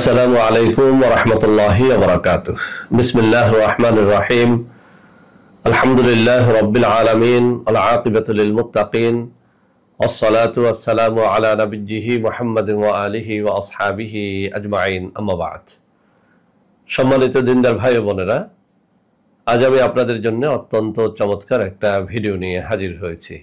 আসসালামু আলাইকুম ওয়া রাহমাতুল্লাহি ওয়া বারাকাতুহু। বিসমিল্লাহির রহমানির রহিম। আলহামদুলিল্লাহি রাব্বিল আলামিন ওয়াল আকিবাতু লিল মুত্তাকিন ওয়াসসালাতু ওয়াসসালামু আলা নাবিয়্যিহি মুহাম্মাদিন ওয়া আলিহি ওয়া আসহাবিহি আজমাইন, আম্মা বা'দ। সম্মানিত দিনদার ভাই ও বোনেরা, আজ আমি আপনাদের জন্য অত্যন্ত চমৎকার একটা ভিডিও নিয়ে হাজির হয়েছি।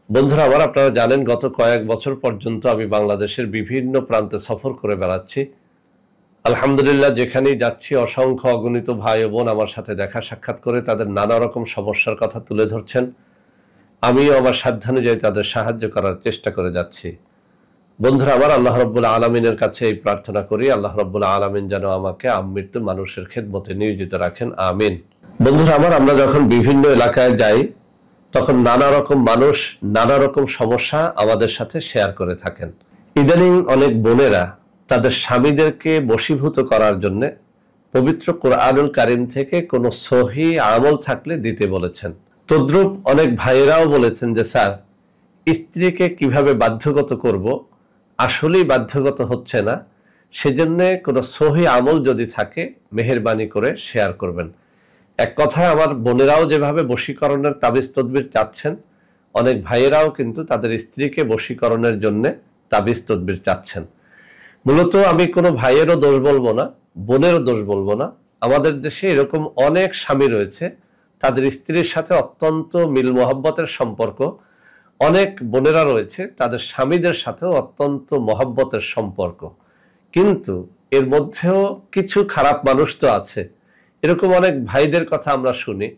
বন্ধুরা আমার, আপনারা জানেন গত কয়েক বছর পর্যন্ত আমি বাংলাদেশের বিভিন্ন প্রান্তে সফর করে বেড়াচ্ছি। আলহামদুলিল্লাহ, যেখানেই যাচ্ছি অসংখ্য অগণিত ভাই ও বোন আমার সাথে দেখা সাক্ষাৎ করে তাদের নানা রকম সমস্যার কথা তুলে ধরছেন। আমিও আমার সাধ্যানুযায়ী তাদের সাহায্য করার চেষ্টা করে যাচ্ছি। বন্ধুরা আমার, আল্লাহ রাব্বুল আলামিনের কাছে এই প্রার্থনা করি, আল্লাহ রাব্বুল আলামিন যেন আমাকে আমৃত্যু মানুষের খেদমতে নিয়োজিত রাখেন, আমিন। বন্ধুরা আমার, আমরা যখন বিভিন্ন এলাকায় যাই তখন নানা রকম মানুষ নানা রকম সমস্যা আমাদের সাথে শেয়ার করে থাকেন। ইদানিং অনেক বোনেরা তাদের স্বামীদেরকে বশীভূত করার জন্য পবিত্র কোরআনুল কারীম থেকে কোনো সহি আমল থাকলে দিতে বলেছেন। তদ্রূপ অনেক ভাইয়েরাও বলেছেন যে স্যার, স্ত্রীকে কিভাবে বাধ্যগত করব, আসলেই বাধ্যগত হচ্ছে না, সেজন্য কোনো সহি আমল যদি থাকে মেহেরবানি করে শেয়ার করবেন। এক কথায় আমার বোনেরাও যেভাবে বশীকরণের তাবিজ তদবির চাচ্ছেন, অনেক ভাইয়েরাও কিন্তু তাদের স্ত্রীকে বশীকরণের জন্য তাবিজ তদবির চাচ্ছেন। মূলত আমি কোনো ভাইয়েরও দোষ বলবো না, বোনেরও দোষ বলবো না। আমাদের দেশে এরকম অনেক স্বামী রয়েছে, তাদের স্ত্রীর সাথে অত্যন্ত মিল মহব্বতের সম্পর্ক। অনেক বোনেরা রয়েছে, তাদের স্বামীদের সাথেও অত্যন্ত মহব্বতের সম্পর্ক। কিন্তু এর মধ্যেও কিছু খারাপ মানুষ তো আছে। এরকম অনেক ভাইদের কথা আমরা শুনি,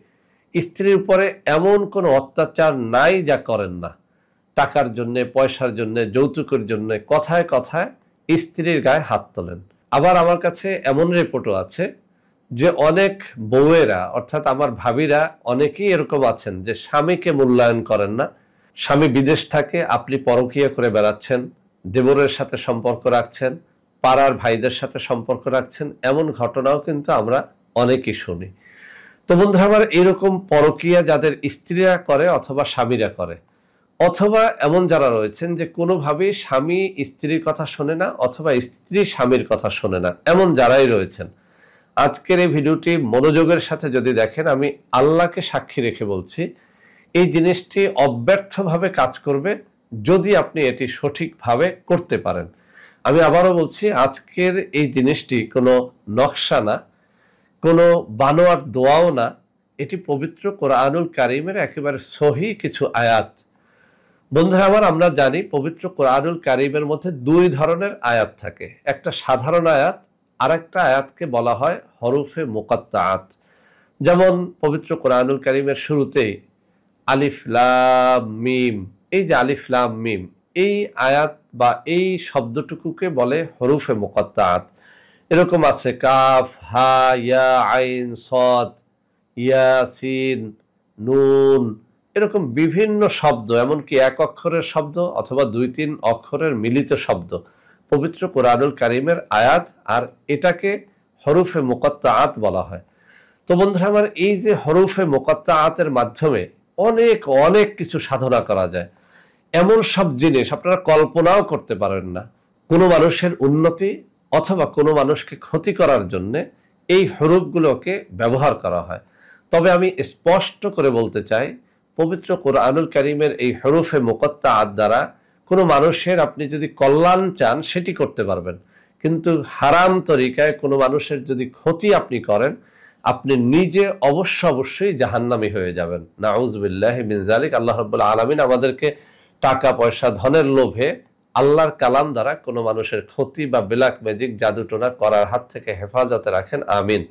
স্ত্রীর উপরে এমন কোনো অত্যাচার নাই যা করেন না। টাকার জন্যে, পয়সার জন্যে, যৌতুকের জন্যে কথায় কথায় স্ত্রীর গায়ে হাত তোলেন। আবার আমার কাছে এমন রিপোর্টও আছে যে অনেক বউয়েরা, অর্থাৎ আমার ভাবিরা অনেকেই এরকম আছেন যে স্বামীকে মূল্যায়ন করেন না। স্বামী বিদেশ থাকে, আপনি পরকীয়া করে বেড়াচ্ছেন, দেবরের সাথে সম্পর্ক রাখছেন, পাড়ার ভাইদের সাথে সম্পর্ক রাখছেন, এমন ঘটনাও কিন্তু আমরা অনেকেই শুনি। তো বন্ধুরা আমার, এরকম পরকীয়া যাদের স্ত্রীরা করে অথবা স্বামীরা করে, অথবা এমন যারা রয়েছেন যে কোনোভাবেই স্বামী স্ত্রীর কথা শোনে না অথবা স্ত্রী স্বামীর কথা শোনে না, এমন যারাই রয়েছেন, আজকের এই ভিডিওটি মনোযোগের সাথে যদি দেখেন, আমি আল্লাহকে সাক্ষী রেখে বলছি, এই জিনিসটি অব্যর্থভাবে কাজ করবে যদি আপনি এটি সঠিকভাবে করতে পারেন। আমি আবারও বলছি, আজকের এই জিনিসটি কোনো নকশা না, কোনো বানোয়ার দোয়াও না, এটি পবিত্র কোরআনুল কারীমের একেবারে সহি কিছু আয়াত। বন্ধুরা আমার, আমরা জানি পবিত্র কোরআনুল কারীমের মধ্যে দুই ধরনের আয়াত থাকে। একটা সাধারণ আয়াত, আর একটা আয়াতকে বলা হয় হরফে মুকাত্তাআত। যেমন পবিত্র কোরআনুল কারীমের শুরুতেই আলিফ লাম মিম, এই যে আলিফ লাম মিম, এই আয়াত বা এই শব্দটুকুকে বলে হরফে মুকাত্তাআত। এরকম আছে কাফ হা ইয়া আইন সদ ইয়াসিন নুন, এরকম বিভিন্ন শব্দ, এমনকি এক অক্ষরের শব্দ অথবা দুই তিন অক্ষরের মিলিত শব্দ পবিত্র কোরআনুল কারীমের আয়াত, আর এটাকে হরফে মুকাত্তাআত বলা হয়। তো বন্ধুরা আমার, এই যে হরফে মুকাত্তাআতের মাধ্যমে অনেক অনেক কিছু সাধনা করা যায়। এমন সব জিনিস আপনারা কল্পনাও করতে পারেন না। কোনো মানুষের উন্নতি অথবা কোনো মানুষকে ক্ষতি করার জন্য এই হরফগুলোকে ব্যবহার করা হয়। তবে আমি স্পষ্ট করে বলতে চাই, পবিত্র কোরআনুল কারীমের এই হরফে মুকাত্তাআত দ্বারা কোনো মানুষের আপনি যদি কল্যাণ চান সেটি করতে পারবেন, কিন্তু হারাম তরিকায় কোনো মানুষের যদি ক্ষতি আপনি করেন, আপনি নিজে অবশ্যই জাহান্নামী হয়ে যাবেন। নাউযুবিল্লাহি মিন যালিক। আল্লাহ রাব্বুল আলামিন আমাদেরকে টাকা পয়সা ধনের লোভে আল্লাহর কালাম দ্বারা কোনো মানুষের ক্ষতি বা ব্ল্যাক ম্যাজিক জাদুটোনা করার হাত থেকে হেফাজতে রাখেন, আমিন।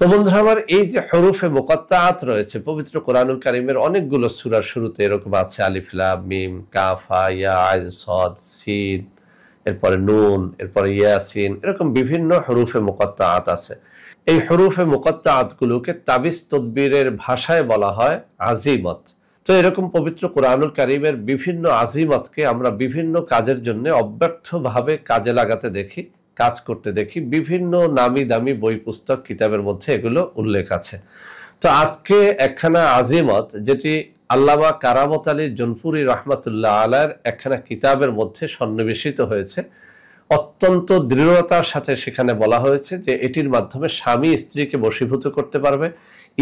তো বন্ধুরা আমার, এই যে হরফে মুকাত্তাআত রয়েছে পবিত্র কোরআনুল কারীমের অনেকগুলো সূরার শুরুতে, এরকম আছে আলিফ লাম মিম কাফ হা ইয়া আইন সদ সিন, এরপরে নুন, এরপরে ইয়াসিন, এরকম বিভিন্ন হরফে মুকাত্তাআত আছে। এই হরফে মুকাত্তাআতগুলোকে তাবিজ তদবিরের ভাষায় বলা হয় আজিমত। তো এরকম পবিত্র কোরআনুল কারীমের বিভিন্ন আজিমতকে আমরা বিভিন্ন কাজের জন্য অব্যর্থভাবে কাজে লাগাতে দেখি, কাজ করতে দেখি। বিভিন্ন নামি দামি বই পুস্তক কিতাবের মধ্যে এগুলো উল্লেখ আছে। তো আজকে একখানা আজিমত, যেটি আল্লামা কারামত আলী জুনপুরি রহমাতুল্লাহ আলাইহির একখানা কিতাবের মধ্যে সন্নিবেশিত হয়েছে, অত্যন্ত দৃঢ়তার সাথে সেখানে বলা হয়েছে যে এটির মাধ্যমে স্বামী স্ত্রীকে বশীভূত করতে পারবে,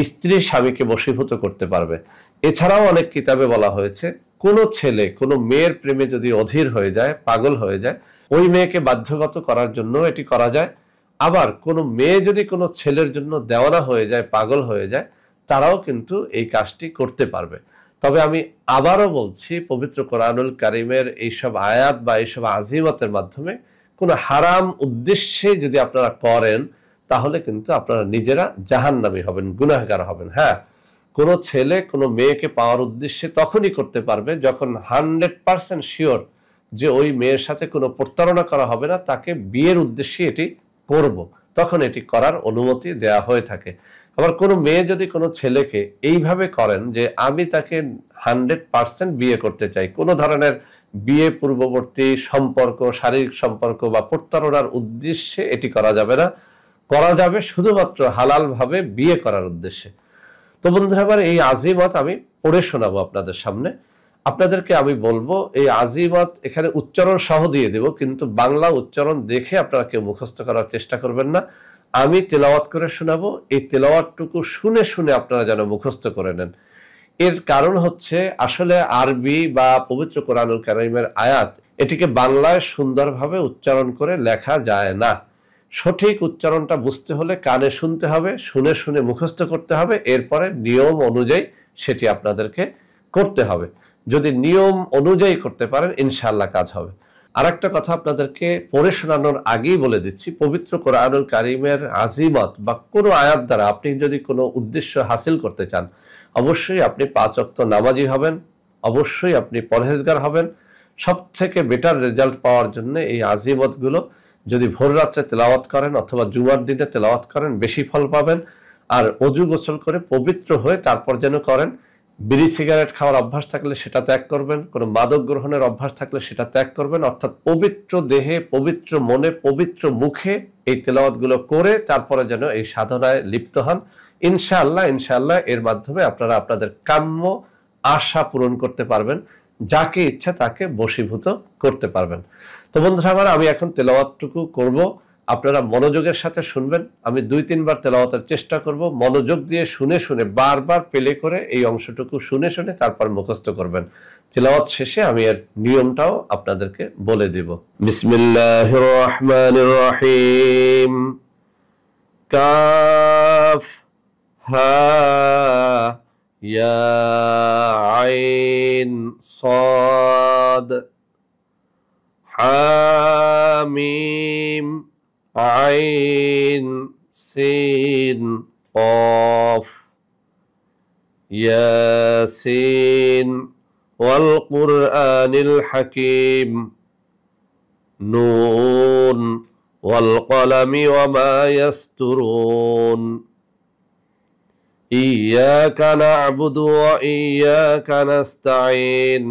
স্ত্রী স্বামীকে বশীভূত করতে পারবে। এছাড়াও অনেক কিতাবে বলা হয়েছে কোনো ছেলে কোনো মেয়ের প্রেমে যদি অধীর হয়ে যায়, পাগল হয়ে যায়, ওই মেয়েকে বাধ্যগত করার জন্য এটি করা যায়। আবার কোনো মেয়ে যদি কোনো ছেলের জন্য দেওয়ানা হয়ে যায়, পাগল হয়ে যায়, তারাও কিন্তু এই কাজটি করতে পারবে। তবে আমি আবারও বলছি, পবিত্র কোরআনুল কারীমের এইসব আয়াত বা এইসব আজিমতের মাধ্যমে কোনো হারাম উদ্দেশ্যে যদি আপনারা করেন, তাহলে কিন্তু আপনারা নিজেরা জাহান্নামী হবেন, গুনাহগার হবেন। হ্যাঁ, কোনো ছেলে কোনো মেয়েকে পাওয়ার উদ্দেশ্যে তখনই করতে পারবে যখন 100% শিওর যে ওই মেয়ের সাথে কোনো প্রতারণা করা হবে না, তাকে বিয়ের উদ্দেশ্যে এটি করব, তখন এটি করার অনুমতি দেয়া হয়ে থাকে। আবার কোনো মেয়ে যদি কোনো ছেলেকে এইভাবে করেন যে আমি তাকে 100% বিয়ে করতে চাই, কোনো ধরনের বিয়ে পূর্ববর্তী সম্পর্ক, শারীরিক সম্পর্ক বা প্রতারণার উদ্দেশ্যে এটি করা যাবে না, করা যাবে শুধুমাত্র হালাল ভাবে বিয়ে করার উদ্দেশ্যে। তো বন্ধুরা, আবার এই আজিমত আমি পড়ে শোনাবো আপনাদের সামনে। আপনাদেরকে আমি বলবো এই আজিমত এখানে উচ্চারণ সহ দিয়ে দেব, কিন্তু বাংলা উচ্চারণ দেখে আপনারা কেউ মুখস্থ করার চেষ্টা করবেন না। আমি তেলাওয়াত করে শোনাবো, এই তেলাওয়াতটুকু শুনে শুনে আপনারা যেন মুখস্থ করে নেন। এর কারণ হচ্ছে আসলে আরবি বা পবিত্র কোরআনুল কারীমের আয়াত এটিকে বাংলায় সুন্দরভাবে উচ্চারণ করে লেখা যায় না। সঠিক উচ্চারণটা বুঝতে হলে কানে শুনতে হবে, শুনে শুনে মুখস্থ করতে হবে, এরপরে নিয়ম অনুযায়ী সেটি আপনাদেরকে করতে হবে। যদি নিয়ম অনুযায়ী করতে পারেন, ইনশাআল্লাহ কাজ হবে। আর একটা কথা আপনাদেরকে পড়ে শোনানোর আগেই বলে দিচ্ছি, পবিত্র কোরআনুল কারীমের আজিমত বা কোনো আয়াত দ্বারা আপনি যদি কোনো উদ্দেশ্য হাসিল করতে চান, অবশ্যই আপনি 5 ওয়াক্ত নামাজি হবেন, অবশ্যই আপনি পরহেজগার হবেন। সব থেকে বেটার রেজাল্ট পাওয়ার জন্য এই আজিমতগুলো যদি ভোর রাত্রে তেলাওয়াত করেন অথবা জুমার দিনে তেলাওয়াত করেন, বেশি ফল পাবেন। আর অজু গোসল করে পবিত্র হয়ে তারপর যেন করেন। বিড়ি সিগারেট খাওয়ার অভ্যাস থাকলে সেটা ত্যাগ করবেন, কোনো মাদক গ্রহণের অভ্যাস থাকলে সেটা ত্যাগ করবেন। অর্থাৎ পবিত্র দেহে, পবিত্র মনে, পবিত্র মুখে এই তেলাওয়াতগুলো করে তারপরে যেন এই সাধনায় লিপ্ত হন। ইনশাআল্লাহ ইনশাআল্লাহ এর মাধ্যমে আপনারা আপনাদের কাম্য আশা পূরণ করতে পারবেন, যাকে ইচ্ছা তাকে বশীভূত করতে পারবেন। তো বন্ধুরা আমার, আমি এখন তেলাওয়াতটুকু করব, আপনারা মনোযোগের সাথে শুনবেন। আমি 2-3 বার তেলাওয়াতের চেষ্টা করব, মনোযোগ দিয়ে শুনে শুনে বারবার প্লে করে এই অংশটুকু শুনে শুনে তারপর মুখস্থ করবেন। তেলাওয়াত শেষে আমি এর নিয়মটাও আপনাদেরকে বলে দেব। বিসমিল্লাহির রহমানির রহিম। কাফ হা ইয়া আইন সাদ হামিম আইন সিন কফ ইয়াসিন ওয়াল কুরআনিল হাকিম নুন ওয়াল কলামি ওয়া মা ইয়াসতুরুন ইয়াকা না'বুদু ওয়া ইয়াকা নাস্তাঈন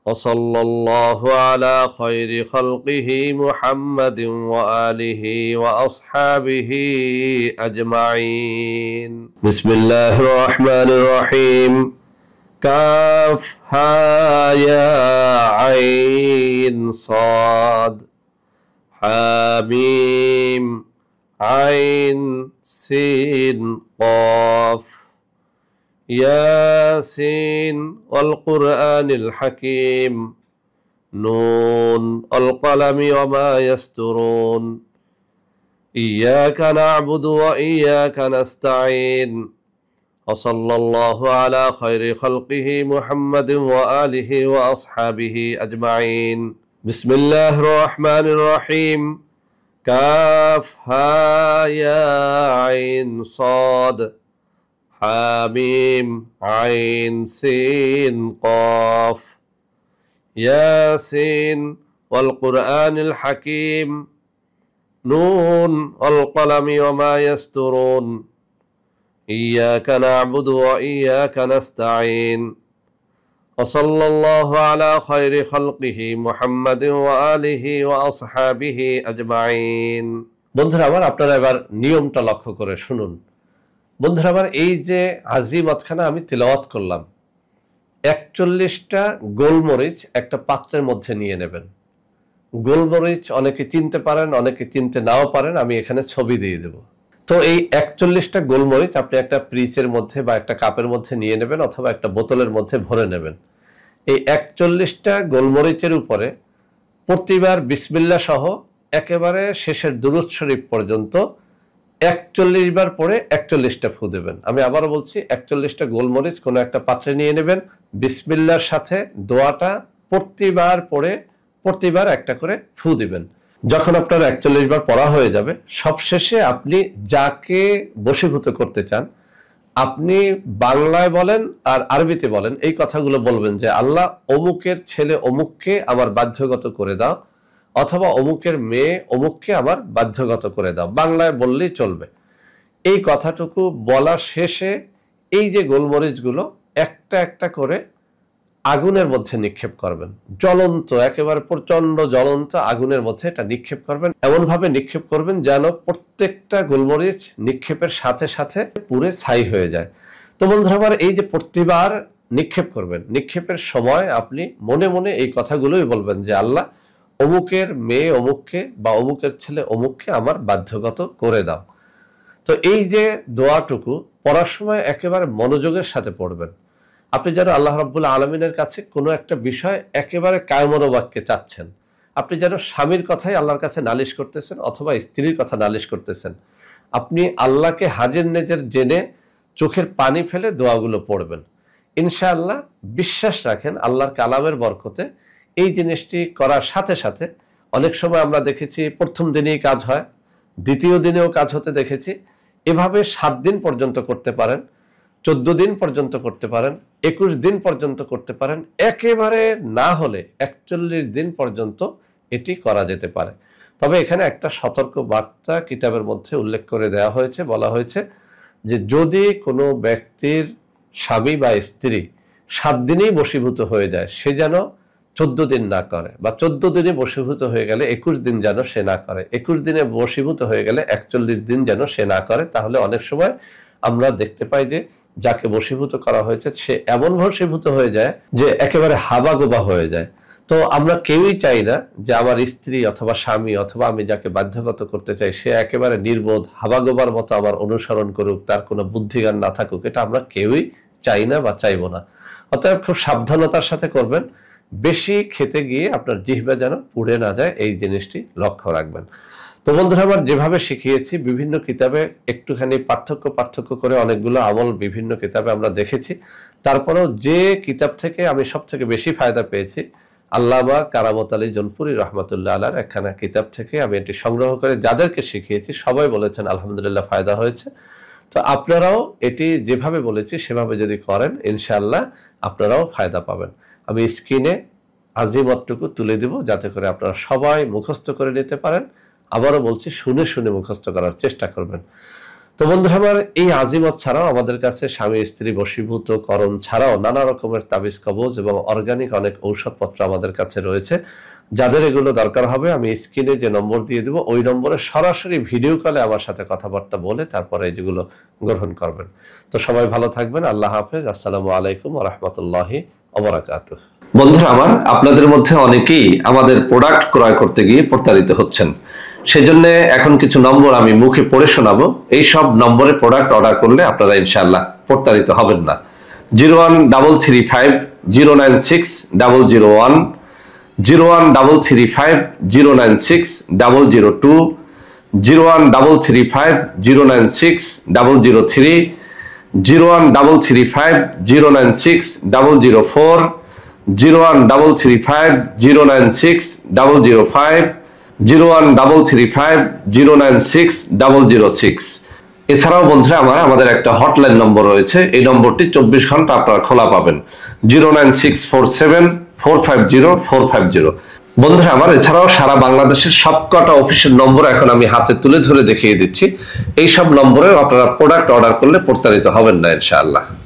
وصلى الله على خير خلقه محمد وآله وأصحابه أجمعين. بسم الله الرحمن الرحيم. كاف ها يا عين صاد حاميم عين سين قاف ياسين والقرآن الحكيم نون القلم وما يسترون إياك نعبد وإياك نستعين وصلى الله على خير خلقه محمد وآله وأصحابه أجمعين. بسم الله الرحمن الرحيم. كاف ها يا عين صاد حاميم عين سين قاف ياسين والقرآن الحكيم نون والقلم وما يسترون إياك نعبد وإياك نستعين وصلى الله على خير خلقه محمد وآله وأصحابه أجمعين. বন্ধুরা আমার, আপনারা এবার নিয়মটা লক্ষ্য করে শুনুন। বন্ধুরা আমার, এই যে আজিমতখানা আমি তেলাওয়াত করলাম, 41টা গোলমরিচ একটা পাত্রের মধ্যে নিয়ে নেবেন। গোলমরিচ অনেকে চিনতে পারেন, অনেকে চিনতে নাও পারেন, আমি এখানে ছবি দিয়ে দেব। তো এই 41টা গোলমরিচ আপনি একটা পিচের মধ্যে বা একটা কাপের মধ্যে নিয়ে নেবেন অথবা একটা বোতলের মধ্যে ভরে নেবেন। এই 41টা গোলমরিচের উপরে প্রতিবার বিসমিল্লাহ সহ একেবারে শেষের দুরূদ শরীফ পর্যন্ত 41 বার পরে 41টা ফু দেবেন। আমি আবারও বলছি, 41টা গোলমরিচ কোনো একটা পাত্রে নিয়ে নেবেন, বিসমিল্লাহর সাথে দোয়াটা প্রতিবার পরে প্রতিবার একটা করে ফু দিবেন। যখন আপনার 41 বার পড়া হয়ে যাবে, সবশেষে আপনি যাকে বশীভূত করতে চান, আপনি বাংলায় বলেন আর আরবিতে বলেন, এই কথাগুলো বলবেন যে আল্লাহ অমুকের ছেলে অমুককে আমার বাধ্যগত করে দাও, অথবা অমুকের মেয়ে অমুককে আমার বাধ্যগত করে দাও। বাংলায় বললেই চলবে। এই কথাটুকু বলা শেষে এই যে গোলমরিচগুলো একটা একটা করে আগুনের মধ্যে নিক্ষেপ করবেন। জ্বলন্ত, একেবারে প্রচন্ড জ্বলন্ত আগুনের মধ্যে এটা নিক্ষেপ করবেন। এমন ভাবে নিক্ষেপ করবেন যেন প্রত্যেকটা গোলমরিচ নিক্ষেপের সাথে সাথে পুরে ছাই হয়ে যায়। তো বন্ধুরা আমার, এই যে প্রতিবার নিক্ষেপ করবেন, নিক্ষেপের সময় আপনি মনে মনে এই কথাগুলোই বলবেন যে আল্লাহ অমুকের মেয়ে অমুককে বা অমুকের ছেলে অমুককে আমার বাধ্যগত করে দাও। তো এই যে দোয়াটুকু পড়ার সময় একেবারে মনোযোগের সাথে পড়বেন। আপনি যেন আল্লাহ রাব্বুল আলামিনের কাছে কোনো একটা বিষয় একেবারে কায়মনোবাক্যে চাচ্ছেন। আপনি যেন স্বামীর কথাই আল্লাহর কাছে নালিশ করতেছেন অথবা স্ত্রীর কথা নালিশ করতেছেন। আপনি আল্লাহকে হাজির নেজের জেনে চোখের পানি ফেলে দোয়াগুলো পড়বেন। ইনশাআল্লাহ বিশ্বাস রাখেন, আল্লাহর কালামের বরকতে এই জিনিসটি করার সাথে সাথে অনেক সময় আমরা দেখেছি প্রথম দিনেই কাজ হয়, দ্বিতীয় দিনেও কাজ হতে দেখেছি। এভাবে 7 দিন পর্যন্ত করতে পারেন, 14 দিন পর্যন্ত করতে পারেন, 21 দিন পর্যন্ত করতে পারেন, একেবারে না হলে 41 দিন পর্যন্ত এটি করা যেতে পারে। তবে এখানে একটা সতর্ক বার্তা কিতাবের মধ্যে উল্লেখ করে দেওয়া হয়েছে, বলা হয়েছে যে যদি কোনো ব্যক্তির স্বামী বা স্ত্রী 7 দিনেই বশীভূত হয়ে যায়, সে যেন 14 দিন না করে, বা 14 দিনে বশীভূত হয়ে গেলে 21 দিন যেন সে না করে, 21 দিনে বশীভূত হয়ে গেলে 41 দিন যেন সে না করে। তাহলে অনেক সময় আমরা দেখতে পাই যে যাকে বশীভূত করা হয়েছে সে এমন বশীভূত হয়ে যায় যে একেবারে হাবাগোবা হয়ে যায়। তো আমরা কেউই চাই না যে আমার স্ত্রী অথবা স্বামী অথবা আমি যাকে বাধ্যগত করতে চাই সে একেবারে নির্বোধ হাবাগোবার মতো আমার অনুসরণ করুক, তার কোনো বুদ্ধিজ্ঞান না থাকুক। এটা আমরা কেউই চাই না বা চাইবো না। অতএব খুব সাবধানতার সাথে করবেন। বেশি খেতে গিয়ে আপনার জিহ্বা যেন পুড়ে না যায়, এই জিনিসটি লক্ষ্য রাখবেন। তো বন্ধুরা আমার, যেভাবে শিখিয়েছি বিভিন্ন কিতাবে একটুখানি পার্থক্য করে অনেকগুলো আমল বিভিন্ন কিতাবে আমরা দেখেছি। তারপরেও যে কিতাব থেকে আমি সব থেকে বেশি ফায়দা পেয়েছি, আল্লামা কারামত আলী জোনপুরি রহমতুল্লাহ আলার একখানা কিতাব থেকে আমি এটি সংগ্রহ করে যাদেরকে শিখিয়েছি সবাই বলেছেন আলহামদুলিল্লাহ ফায়দা হয়েছে। তো আপনারাও এটি যেভাবে বলেছি সেভাবে যদি করেন, ইনশাআল্লাহ আপনারাও ফায়দা পাবেন। আমি স্ক্রিনে আজিমতটুকু তুলে দিব যাতে করে আপনারা সবাই মুখস্থ করে নিতে পারেন। আবারও বলছি, শুনে শুনে মুখস্থ করার চেষ্টা করবেন। তো বন্ধুরা আমার, এই আজিমত ছাড়াও আমাদের কাছে স্বামী স্ত্রী বশীভূত করণ ছাড়াও নানা রকমের তাবিজ কবজ এবং অর্গানিক অনেক ঔষধপত্র আমাদের কাছে রয়েছে। যাদের এগুলো দরকার হবে আমি স্ক্রিনে যে নম্বর দিয়ে দেবো ওই নম্বরে সরাসরি ভিডিও কলে আমার সাথে কথাবার্তা বলে তারপরে যেগুলো গ্রহণ করবেন। তো সবাই ভালো থাকবেন। আল্লাহ হাফেজ। আসসালামু আলাইকুম ওয়া রাহমাতুল্লাহি ওয়া বারাকাতুহু। বন্ধুরা আমার, আপনাদের মধ্যে অনেকেই আমাদের প্রোডাক্ট ক্রয় করতে গিয়ে প্রতারিত হচ্ছেন। সেজন্য এখন কিছু নম্বর আমি মুখে পড়ে শোনাবো। এই সব নম্বরে প্রোডাক্ট অর্ডার করলে আপনারা ইনশাআল্লাহ প্রতারিত হবেন না। 01335096001, 01335096002, 01335096003, 01335096004, 01335096005, 01335096006। এছাড়াও বন্ধুরা আমাদের একটা হটলাইন নম্বর রয়েছে, এই নম্বরটি 24 ঘন্টা আপনারা খোলা পাবেন, 09647450450। বন্ধুরা আমার, এছাড়াও সারা বাংলাদেশের সবকটা অফিসের নম্বর এখন আমি হাতে তুলে ধরে দেখিয়ে দিচ্ছি। এই সব নম্বরে আপনারা প্রোডাক্ট অর্ডার করলে প্রতারিত হবেন না ইনশাআল্লাহ।